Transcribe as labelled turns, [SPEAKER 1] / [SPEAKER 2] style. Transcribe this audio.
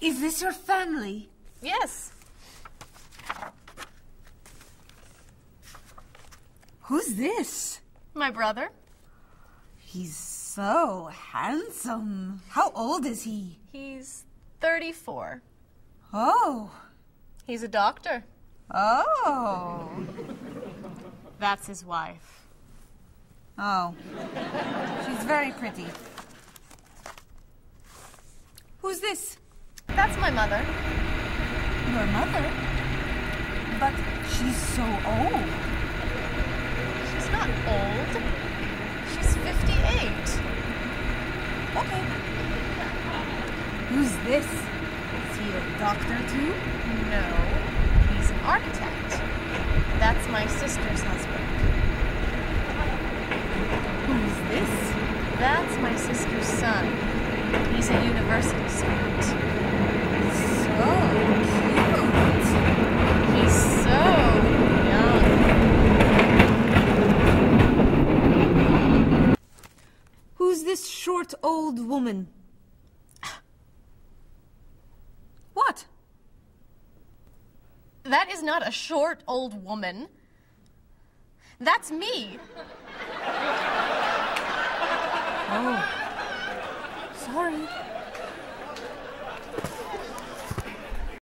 [SPEAKER 1] Is this your family?
[SPEAKER 2] Yes.
[SPEAKER 1] Who's this?
[SPEAKER 2] My brother.
[SPEAKER 1] He's so handsome. How old is he?
[SPEAKER 2] He's 34.
[SPEAKER 1] Oh.
[SPEAKER 2] He's a doctor.
[SPEAKER 1] Oh.
[SPEAKER 2] That's his wife.
[SPEAKER 1] Oh. She's very pretty. Who's this?
[SPEAKER 2] That's my mother.
[SPEAKER 1] Your mother? But she's so old.
[SPEAKER 2] She's not old. She's 58.
[SPEAKER 1] Okay. Who's this? Is he a doctor too?
[SPEAKER 2] No, he's an architect. That's my sister's husband.
[SPEAKER 1] Who's this?
[SPEAKER 2] That's my sister's son. He's a university student.
[SPEAKER 1] So cute.
[SPEAKER 2] He's so young.
[SPEAKER 1] Who's this short old woman? What?
[SPEAKER 2] That is not a short old woman. That's me.